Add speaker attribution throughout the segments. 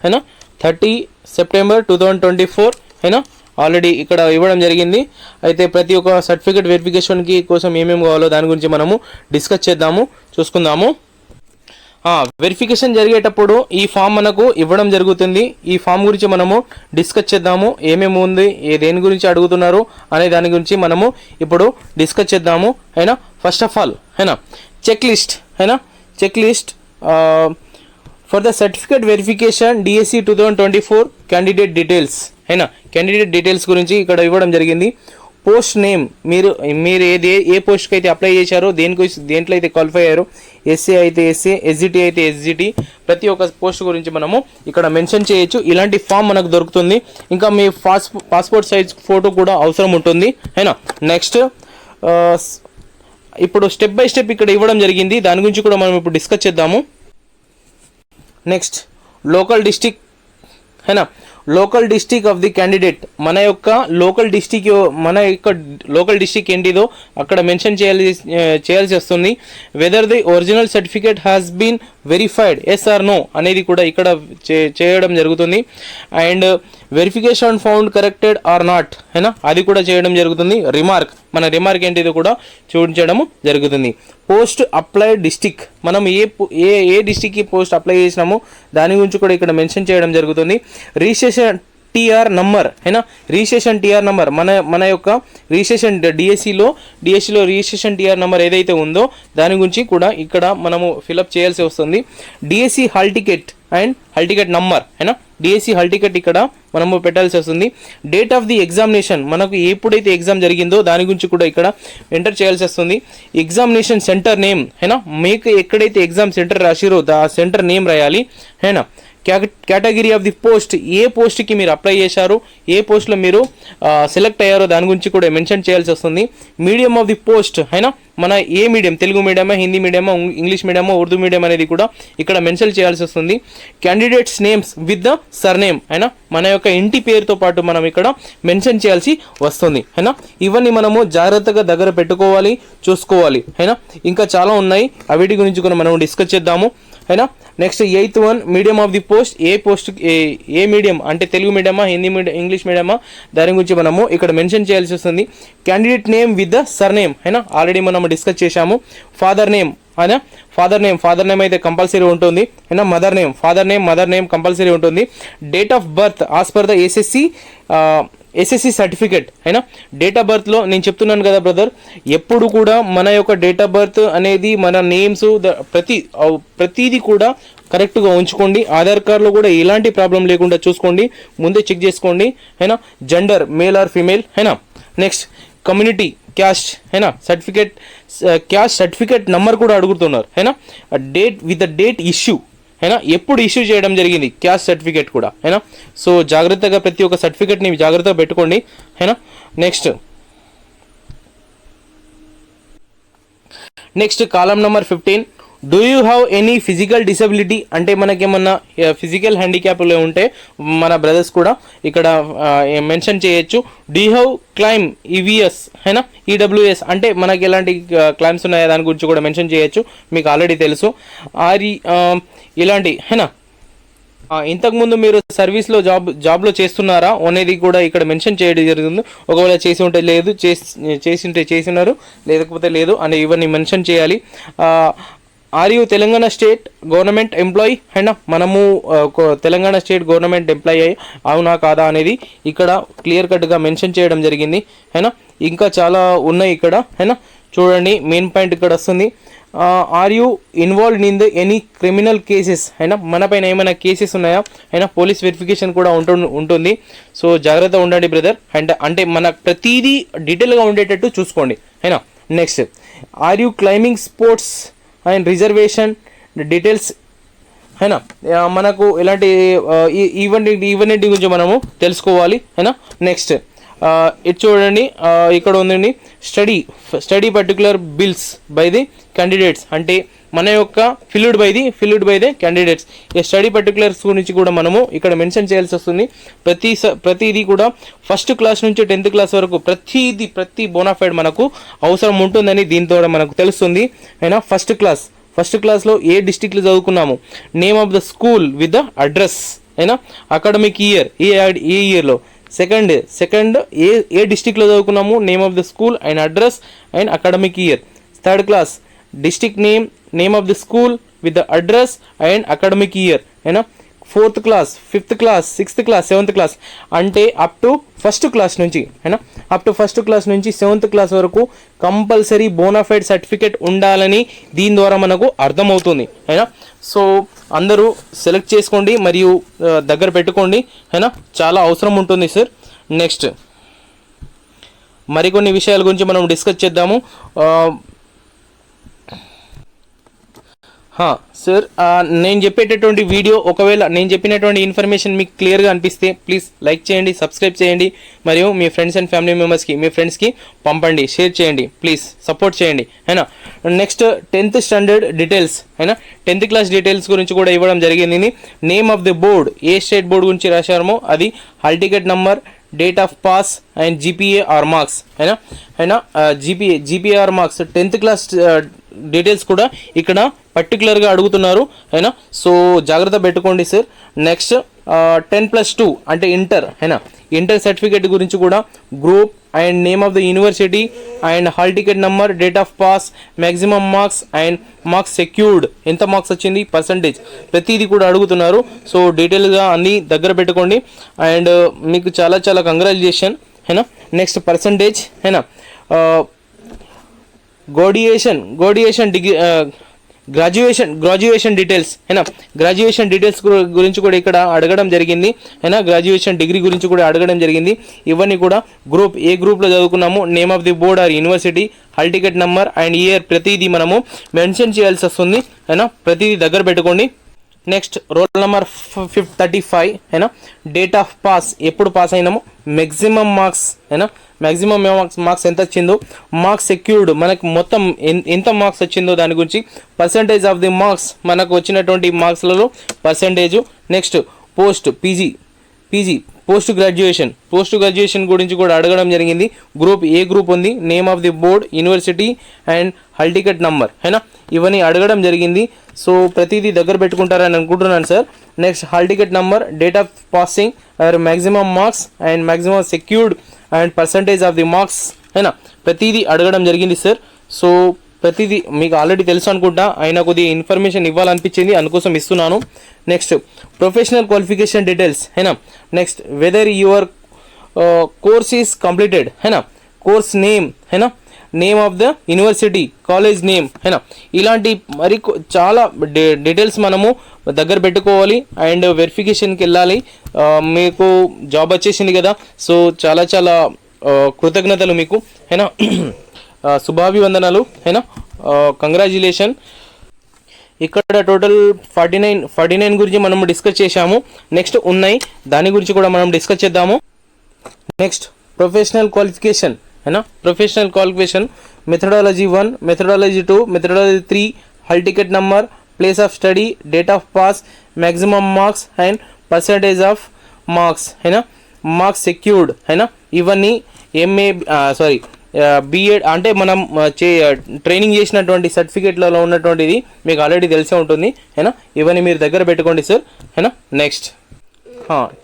Speaker 1: అయినా 30 సెప్టెంబర్ 2024 అయినా ఆల్రెడీ ఇక్కడ ఇవ్వడం జరిగింది. అయితే ప్రతి ఒక్క సర్టిఫికేట్ వెరిఫికేషన్కి కోసం ఏమేమి కావాలో దాని గురించి మనము డిస్కస్ చేద్దాము, చూసుకుందాము. వెరిఫికేషన్ జరిగేటప్పుడు ఈ ఫామ్ మనకు ఇవ్వడం జరుగుతుంది. ఈ ఫామ్ గురించి మనము డిస్కస్ చేద్దాము, ఏమేమి ఉంది, దేని గురించి అడుగుతున్నారు అనే దాని గురించి మనము ఇప్పుడు డిస్కస్ చేద్దాము. అయినా ఫస్ట్ ఆఫ్ ఆల్ అయినా చెక్ లిస్ట్ అయినా checklist for the certificate verification DSC 2024 candidate details అయినా క్యాండిడేట్ డీటెయిల్స్ గురించి ఇక్కడ ఇవ్వడం జరిగింది. పోస్ట్ నేమ్, మీరు ఏ పోస్ట్కి అయితే అప్లై చేశారో, దేంట్లో అయితే క్వాలిఫై అయ్యారో, ఎస్సీ అయితే ఎస్సీ, ఎస్జిటి అయితే ఎస్జిటి, ప్రతి ఒక్క పోస్ట్ గురించి మనము ఇక్కడ మెన్షన్ చేయొచ్చు. ఇలాంటి ఫామ్ మనకు దొరుకుతుంది. ఇంకా మీ పాస్పోర్ట్ సైజ్ ఫోటో కూడా అవసరం ఉంటుంది. అయినా నెక్స్ట్ ఇప్పుడు స్టెప్ బై స్టెప్ ఇక్కడ ఇవ్వడం జరిగింది, దాని గురించి కూడా మనం ఇప్పుడు డిస్కస్ చేద్దాము. నెక్స్ట్ లోకల్ డిస్టిక్ అయినా local district of the candidate, మన యొక్క లోకల్ డిస్టిక్ ఏంటిదో అక్కడ మెన్షన్ చేయాల్సి వస్తుంది. Whether the original certificate has been verified yes or no అనేది కూడా ఇక్కడ చేయడం జరుగుతుంది. And verification found corrected or not అయినా అది కూడా చేయడం జరుగుతుంది. మన రిమార్క్ ఏంటిదో కూడా చూపించడం జరుగుతుంది. పోస్ట్ అప్లైడ్ డిస్టిక్, మనం ఏ డిస్టిక్కి పోస్ట్ అప్లై చేసినామో దాని గురించి కూడా ఇక్కడ మెన్షన్ చేయడం జరుగుతుంది. రిజిస్ట్రేషన్ టీఆర్ నంబర్ అయినా రిజిస్ట్రేషన్ టీఆర్ నంబర్, మన యొక్క రిజిస్ట్రేషన్ డిఎస్సిలో రిజిస్ట్రేషన్ టీఆర్ నంబర్ ఏదైతే ఉందో దాని గురించి కూడా ఇక్కడ మనము ఫిలప్ చేయాల్సి వస్తుంది. DSC hall ticket and hall ticket number అయినా డిఎస్సి హాల్ టికెట్ ఇక్కడ మనము పెట్టాల్సి వస్తుంది. డేట్ ఆఫ్ ది ఎగ్జామినేషన్, మనకు ఎప్పుడైతే ఎగ్జామ్ జరిగిందో దాని గురించి కూడా ఇక్కడ ఎంటర్ చేయాల్సి వస్తుంది. ఎగ్జామినేషన్ సెంటర్ నేమ్ అయినా మీకు ఎక్కడైతే ఎగ్జామ్ సెంటర్ రాసిరో ఆ సెంటర్ నేమ్ రాయాలి. అయినా కేటగిరీ ఆఫ్ ది పోస్ట్, ఏ పోస్ట్కి మీరు అప్లై చేశారు, ఏ పోస్ట్లో మీరు సెలెక్ట్ అయ్యారో దాని గురించి కూడా మెన్షన్ చేయాల్సి వస్తుంది. మీడియం ఆఫ్ ది పోస్ట్ అయినా మన ఏ మీడియం, తెలుగు మీడియమా, హిందీ మీడియమా, ఇంగ్లీష్ మీడియమా, ఉర్దూ మీడియం అనేది కూడా ఇక్కడ మెన్షన్ చేయాల్సి వస్తుంది. Candidates names with the surname అయినా మన యొక్క ఇంటి పేరుతో పాటు మనం ఇక్కడ మెన్షన్ చేయాల్సి వస్తుంది. అయినా ఇవన్నీ మనము జాగ్రత్తగా దగ్గర పెట్టుకోవాలి, చూసుకోవాలి. అయినా ఇంకా చాలా ఉన్నాయి, వీటి గురించి కూడా మనం డిస్కస్ చేద్దాము. అయినా next 8th one medium of the post, A medium అంటే తెలుగు మీడియమా, హిందీ మీడియం, ఇంగ్లీష్ మీడియమా, దాని గురించి మనము ఇక్కడ మెన్షన్ చేయాల్సి వస్తుంది. Candidate name with the surname అయినా ఆల్రెడీ మనం డిస్కస్ చేశాము. ఫాదర్ నేమ్ అయినా ఫాదర్ నేమ్ అయితే కంపల్సరీ ఉంటుంది. అయినా మదర్ నేమ్ కంపల్సరీ ఉంటుంది. Date of birth as per the SSC certificate అయినా డేట్ ఆఫ్ బర్త్లో నేను చెప్తున్నాను కదా బ్రదర్, ఎప్పుడు కూడా మన యొక్క డేట్ ఆఫ్ బర్త్ అనేది మన నేమ్స్ ప్రతిదీ కూడా కరెక్ట్గా ఉంచుకోండి. ఆధార్ కార్డులో కూడా ఎలాంటి ప్రాబ్లం లేకుండా చూసుకోండి, ముందే చెక్ చేసుకోండి. అయినా జెండర్ మేల్ ఆర్ ఫీమేల్ అయినా నెక్స్ట్ కమ్యూనిటీ క్యాస్ట్ అయినా క్యాస్ట్ సర్టిఫికేట్ నంబర్ కూడా అడుగుతున్నారు. అయినా date with the date issue అయినా ఎప్పుడు ఇష్యూ చేయడం జరిగింది క్యాస్ట్ సర్టిఫికేట్ కూడా అయినా. సో జాగ్రత్తగా ప్రతి ఒక్క సర్టిఫికేట్ని జాగ్రత్తగా పెట్టుకోండి. అయినా next column number 15, do you have any physical disability అంటే మనకేమన్నా ఫిజికల్ హ్యాండిక్యాప్లో ఉంటే మన బ్రదర్స్ కూడా ఇక్కడ మెన్షన్ చేయొచ్చు. Do you have claim EVS అయినా ఈడబ్ల్యూఎస్ అంటే మనకి ఎలాంటి క్లైమ్స్ ఉన్నాయో దాని గురించి కూడా మెన్షన్ చేయొచ్చు, మీకు ఆల్రెడీ తెలుసు. ఇలాంటి అయినా ఇంతకుముందు మీరు సర్వీస్లో జాబ్లో చేస్తున్నారా అనేది కూడా ఇక్కడ మెన్షన్ చేయడం జరుగుతుంది. ఒకవేళ చేసి ఉంటే లేదు, చేసినారు, లేకపోతే లేదు అని ఇవన్నీ మెన్షన్ చేయాలి. Are you Telangana state government employee అయినా మనము తెలంగాణ స్టేట్ గవర్నమెంట్ ఎంప్లాయీ అవునా కాదా అనేది ఇక్కడ క్లియర్ కట్గా మెన్షన్ చేయడం జరిగింది. అయినా ఇంకా చాలా ఉన్నాయి ఇక్కడ అయినా చూడండి. మెయిన్ పాయింట్ ఇక్కడ వస్తుంది. Are you involved in the any criminal cases అయినా మన పైన ఏమైనా కేసెస్ ఉన్నాయా అయినా పోలీస్ వెరిఫికేషన్ కూడా ఉంటుంది. సో జాగ్రత్తగా ఉండండి బ్రదర్. అంటే మన ప్రతిదీ డీటెయిల్గా ఉండేటట్టు చూసుకోండి. అయినా next are you claiming sports and reservation details అయినా మనకు ఇలాంటి ఈవెంట్ గురించి మనము తెలుసుకోవాలి. అయినా నెక్స్ట్ ఇది చూడండి, ఇక్కడ ఉందండి study particular bills by the candidates అంటే మన యొక్క ఫిల్డ్ బై ది క్యాండిడేట్స్. ఈ స్టడీ పర్టికులర్స్ గురించి కూడా మనము ఇక్కడ మెన్షన్ చేయాల్సి వస్తుంది. ప్రతిదీ కూడా ఫస్ట్ క్లాస్ నుంచి 10th క్లాస్ వరకు ప్రతి బోనాఫైడ్ మనకు అవసరం ఉంటుందని దీంతో మనకు తెలుస్తుంది. అయినా ఫస్ట్ క్లాస్లో ఏ డిస్టిక్లో చదువుకున్నాము, name of the school with the address అయినా అకాడమిక్ ఇయర్ ఏ ఇయర్లో సెకండ్ ఏ డిస్టిక్లో చదువుకున్నాము, name of the school and address and academic year. Third class district name of the school with the address and academic year అయినా. Fourth class, fifth class, sixth class, seventh class అంటే up to first class నుంచి అయినా up to first class నుంచి seventh class వరకు compulsory bonafide certificate ఉండాలని దీని ద్వారా మనకు అర్థమవుతుంది అయినా. సో అందరూ సెలెక్ట్ చేసుకోండి మరియు దగ్గర పెట్టుకోండి అయినా, చాలా అవసరం ఉంటుంది సార్. నెక్స్ట్ మరికొన్ని విషయాల గురించి మనం డిస్కస్ చేద్దాము. సార్ నేను చెప్పేటటువంటి వీడియో ఒకవేళ నేను చెప్పినటువంటి ఇన్ఫర్మేషన్ మీకు క్లియర్గా అనిపిస్తే ప్లీజ్ లైక్ చేయండి, సబ్స్క్రైబ్ చేయండి మరియు మీ ఫ్రెండ్స్ అండ్ ఫ్యామిలీ మెంబర్స్కి మీ ఫ్రెండ్స్కి పంపండి, షేర్ చేయండి, ప్లీజ్ సపోర్ట్ చేయండి అయినా. నెక్స్ట్ 10th స్టాండర్డ్ డీటెయిల్స్ అయినా, 10th క్లాస్ డీటెయిల్స్ గురించి కూడా ఇవ్వడం జరిగింది. నేమ్ ఆఫ్ ది బోర్డ్, ఏ స్టేట్ బోర్డు గురించి రాశారమో అది, hall ticket number, date of pass and GPA or marks అయినా GPA or marks 10th class details కూడా ఇక్కడ పర్టికులర్గా అడుగుతున్నారు అయినా. సో జాగ్రత్త పెట్టుకోండి సార్. నెక్స్ట్ 10+2 అంటే ఇంటర్ సర్టిఫికేట్ గురించి కూడా group and name of the university and hall ticket number, date of pass, maximum marks and marks secured, ఎంత మార్క్స్ వచ్చింది, పర్సంటేజ్, ప్రతిదీ కూడా అడుగుతున్నారు. సో డీటెయిల్గా అన్నీ దగ్గర పెట్టుకోండి అండ్ మీకు చాలా చాలా కంగ్రాచులేషన్ అయినా. నెక్స్ట్ పర్సంటేజ్ అయినా, గ్రాడ్యుయేషన్ డిగ్రీ, గ్రాడ్యుయేషన్ డీటెయిల్స్ అయినా, గ్రాడ్యుయేషన్ డీటెయిల్స్ గురించి కూడా ఇక్కడ అడగడం జరిగింది అయినా. గ్రాడ్యుయేషన్ డిగ్రీ గురించి కూడా అడగడం జరిగింది. ఇవన్నీ కూడా ఏ గ్రూప్లో చదువుకున్నాము, name of the board or university, hall ticket number and year ప్రతిదీ మనము మెన్షన్ చేయాల్సి వస్తుంది అయినా, ప్రతిదీ దగ్గర పెట్టుకోండి. నెక్స్ట్ రోల్ నెంబర్ 35 అయినా, డేట్ ఆఫ్ పాస్, ఎప్పుడు పాస్ అయినాము, మ్యాక్సిమం మార్క్స్ అయినా, మ్యాక్సిమం మార్క్స్ ఎంత వచ్చిందో, మార్క్స్ సెక్యూర్డ్ మనకు మొత్తం ఎంత మార్క్స్ వచ్చిందో దాని గురించి, పర్సంటేజ్ ఆఫ్ ది మార్క్స్ మనకు వచ్చినటువంటి మార్క్స్లలో పర్సంటేజు. నెక్స్ట్ పోస్ట్ గ్రాడ్యుయేషన్ గురించి కూడా అడగడం జరిగింది. ఏ గ్రూప్ ఉంది, name of the board, university and hall ticket number అయినా, ఇవన్నీ అడగడం జరిగింది. సో ప్రతిదీ దగ్గర పెట్టుకుంటారని అనుకుంటున్నాను sir. Next hall ticket number, date of passing or maximum marks and maximum secured and percentage of the marks అయినా, ప్రతిదీ అడగడం జరిగింది సార్. సో ప్రతిదీ మీకు ఆల్రెడీ తెలుసు అనుకుంటా, అయినా కొద్దిగా ఇన్ఫర్మేషన్ ఇవ్వాలనిపించింది అందుకోసం ఇస్తున్నాను. నెక్స్ట్ ప్రొఫెషనల్ క్వాలిఫికేషన్ డీటెయిల్స్ అయినా. Next weather your course is completed అయినా, కోర్స్ నేమ్ అయినా, name of the university, college name అయినా, ఇలాంటి మరి చాలా డీటెయిల్స్ మనము దగ్గర పెట్టుకోవాలి అండ్ వెరిఫికేషన్కి వెళ్ళాలి. మీకు జాబ్ వచ్చేసింది కదా, సో చాలా చాలా కృతజ్ఞతలు మీకు అయినా, శుభాభివందనాలు అయినా, కంగ్రాచ్యులేషన్. ఇక్కడ టోటల్ 49 గురించి మనం డిస్కస్ చేశాము. నెక్స్ట్ ఉన్నాయి, దాని గురించి కూడా మనం డిస్కస్ చేద్దాము. నెక్స్ట్ ప్రొఫెషనల్ క్వాలిఫికేషన్ అయినా, professional qualification methodology 1, methodology 2, methodology 3, hall ticket number, place of study, date of pass, maximum marks and percentage of marks అయినా, మార్క్స్ సెక్యూర్డ్ అయినా, ఇవన్నీ బీఎడ్ అంటే మనం ట్రైనింగ్ చేసినటువంటి సర్టిఫికేట్లలో ఉన్నటువంటిది మీకు ఆల్రెడీ తెలిసే ఉంటుంది అయినా, ఇవన్నీ మీరు దగ్గర పెట్టుకోండి సార్ అయినా. నెక్స్ట్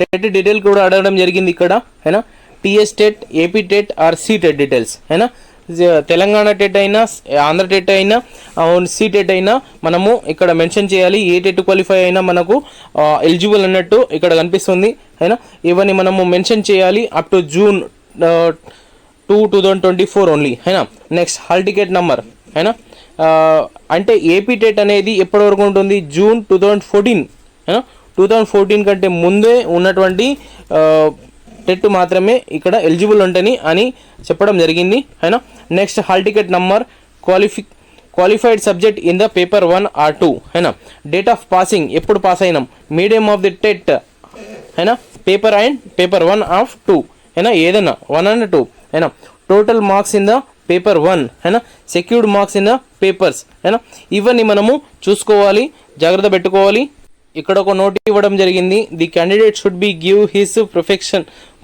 Speaker 1: టెట్ డీటెయిల్ కూడా అడగడం జరిగింది ఇక్కడ అయినా, TS TET, AP TET or C TET details అయినా, తెలంగాణ టెట్ అయినా, ఆంధ్ర టెట్ అయినా, సి టెట్ అయినా మనము ఇక్కడ మెన్షన్ చేయాలి. ఏ టెట్ క్వాలిఫై అయినా మనకు ఎలిజిబుల్ అన్నట్టు ఇక్కడ కనిపిస్తుంది అయినా, ఇవన్నీ మనము మెన్షన్ చేయాలి అప్ టు June 2, 2024 ఓన్లీ అయినా. నెక్స్ట్ హాల్ టికెట్ నంబర్ అయినా, అంటే ఏపీ టెట్ అనేది ఎప్పటి వరకు ఉంటుంది, June 2014 అయినా, 2014 కంటే ముందే ఉన్నటువంటి టెట్ మాత్రమే ఇక్కడ ఎలిజిబుల్ ఉంటుంది అని చెప్పడం జరిగింది అయినా. Next hall ticket number, qualified subject in the paper 1 or 2 అయినా, డేట్ ఆఫ్ పాసింగ్, ఎప్పుడు పాస్ అయినాం, మీడియం ఆఫ్ ది టెట్ అయినా, పేపర్ 1 or 2 అయినా, ఏదైనా 1 and 2 అయినా, total marks in the paper 1 అయినా, secured marks in the papers అయినా, ఇవన్నీ మనము చూసుకోవాలి, జాగ్రత్త పెట్టుకోవాలి. ఇక్కడ ఒక నోట్ ఇవ్వడం జరిగింది. The candidate should be give his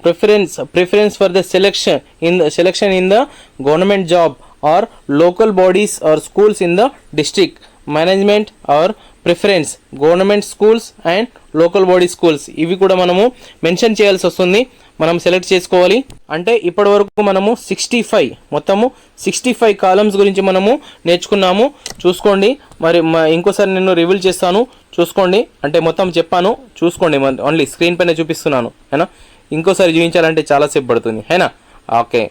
Speaker 1: preference for the selection in the government job or local bodies or schools in the district management or preference, government schools and local body schools, ఇవి కూడా మనము mention చేయాల్సి వస్తుంది. మనం select చేసుకోవాలి. అంటే ఇప్పటి వరకు మనము 65 కాలమ్స్ గురించి మనము నేర్చుకున్నాము. చూసుకోండి. మరి ఇంకోసారి నేను రివీల్ చేస్తాను, చూసుకోండి. అంటే మొత్తం చెప్పాను, చూసుకోండి. ఓన్లీ స్క్రీన్ పైన చూపిస్తున్నాను, హేనా. ఇంకోసారి చూపించాలంటే చాలాసేపు పడుతుంది, హేనా. ఓకే.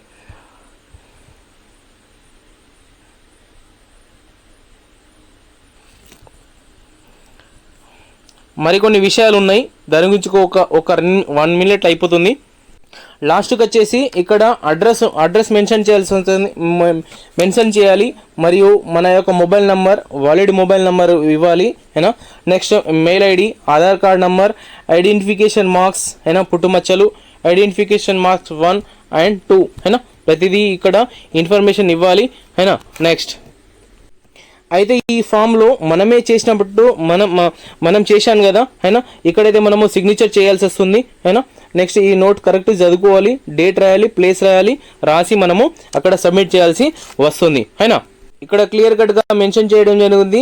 Speaker 1: మరికొన్ని విషయాలు ఉన్నాయి, దాని గురించి ఒక 1 మినిట్ అయిపోతుంది. లాస్ట్కి వచ్చేసి ఇక్కడ అడ్రస్ మెన్షన్ చేయాల్సి ఉంటుంది, మెన్షన్ చేయాలి. మరియు మన యొక్క mobile number, valid mobile number ఇవ్వాలి, హేనా. Next mail ID, Aadhaar card number, identification marks, హేనా, పుట్టుమచ్చలు, ఐడెంటిఫికేషన్ మార్క్స్ 1 and 2, హేనా. ప్రతిదీ ఇక్కడ ఇన్ఫర్మేషన్ ఇవ్వాలి, హేనా. నెక్స్ట్ అయితే ఈ ఫామ్లో మనమే చేసినప్పుడు మనం చేశాను కదా, అయినా ఇక్కడైతే మనము సిగ్నేచర్ చేయాల్సి వస్తుంది, అయినా. నెక్స్ట్ ఈ నోట్ కరెక్ట్ చదువుకోవాలి, డేట్ రాయాలి, ప్లేస్ రాయాలి, రాసి మనము అక్కడ సబ్మిట్ చేయాల్సి వస్తుంది, అయినా. ఇక్కడ క్లియర్ కట్గా మెన్షన్ చేయడం జరిగింది,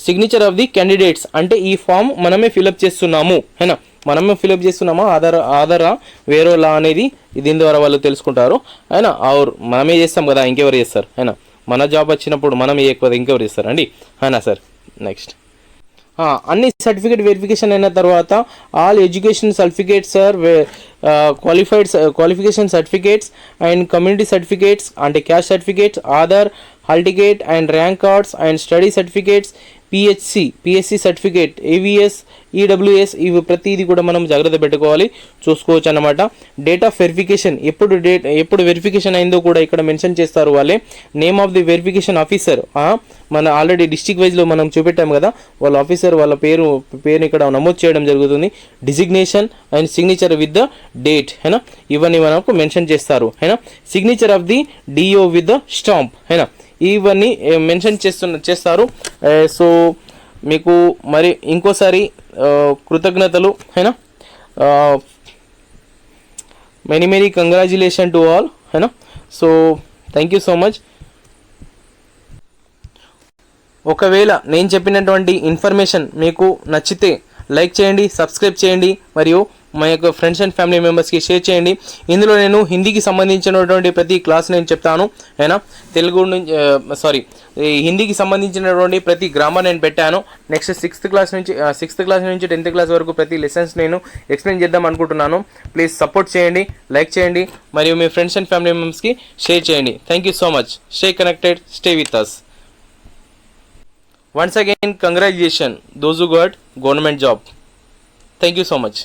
Speaker 1: సిగ్నేచర్ ఆఫ్ ది క్యాండిడేట్స్. అంటే ఈ ఫామ్ మనమే ఫిలప్ చేస్తున్నాము, అయినా. మనమే ఫిలప్ చేస్తున్నామా, ఆధారా వేరేలా అనేది దీని ద్వారా వాళ్ళు తెలుసుకుంటారు, అయినా. మనమే చేస్తాం కదా, ఇంకెవరు చేస్తారు, అయినా. మన జాబ్ వచ్చినప్పుడు మనం చేయకపోతే ఇంకెవరు ఇస్తారండి, అవునా సార్. నెక్స్ట్ అన్ని సర్టిఫికేట్ వెరిఫికేషన్ అయిన తర్వాత all education certificates or qualification certificates and community certificates, అంటే caste certificates, Aadhaar, hall ticket and rank cards and study certificates, PHC certificate, AVS, EWS, ఇవి ప్రతిదీ కూడా మనం జాగ్రత్త పెట్టుకోవాలి, చూసుకోవచ్చు అన్నమాట. డేట్ ఆఫ్ వెరిఫికేషన్ ఎప్పుడు వెరిఫికేషన్ అయిందో కూడా ఇక్కడ మెన్షన్ చేస్తారు వాళ్ళే. Name of the verification officer, మన ఆల్రెడీ డిస్ట్రిక్ట్ వైజ్లో మనం చూపెట్టాం కదా, వాళ్ళ ఆఫీసర్ వాళ్ళ పేరు ఇక్కడ నమోదు చేయడం జరుగుతుంది. Designation and signature with the date, హేనా. ఇవన్నీ మనకు మెన్షన్ చేస్తారు, హేనా. Signature of the DO with the stamp, హేనా. ఇవన్నీ మెన్షన్ చేస్తారు. సో మీకు మరి ఇంకోసారి కృతజ్ఞతలు, హేనా. మెనీ కంగ్రాచులేషన్ టు ఆల్, హేనా. So thank you so much. ఒకవేళ నేను చెప్పినటువంటి ఇన్ఫర్మేషన్ మీకు నచ్చితే లైక్ చేయండి, సబ్స్క్రైబ్ చేయండి, మరియు మా యొక్క ఫ్రెండ్స్ అండ్ ఫ్యామిలీ మెంబర్స్కి షేర్ చేయండి. ఇందులో నేను హిందీకి సంబంధించినటువంటి ప్రతి క్లాస్ నేను చెప్తాను, అయినా. తెలుగు నుంచి హిందీకి సంబంధించినటువంటి ప్రతి గ్రామర్ నేను పెట్టాను. నెక్స్ట్ 6th క్లాస్ నుంచి 10th క్లాస్ వరకు ప్రతి లెసన్స్ నేను ఎక్స్ప్లెయిన్ చేద్దాం అనుకుంటున్నాను. ప్లీజ్ సపోర్ట్ చేయండి, లైక్ చేయండి, మరియు మీ ఫ్రెండ్స్ అండ్ ఫ్యామిలీ మెంబర్స్కి షేర్ చేయండి. Thank you so much. Stay connected, stay with us. Once again, congratulations those who got government job. Thank you so much.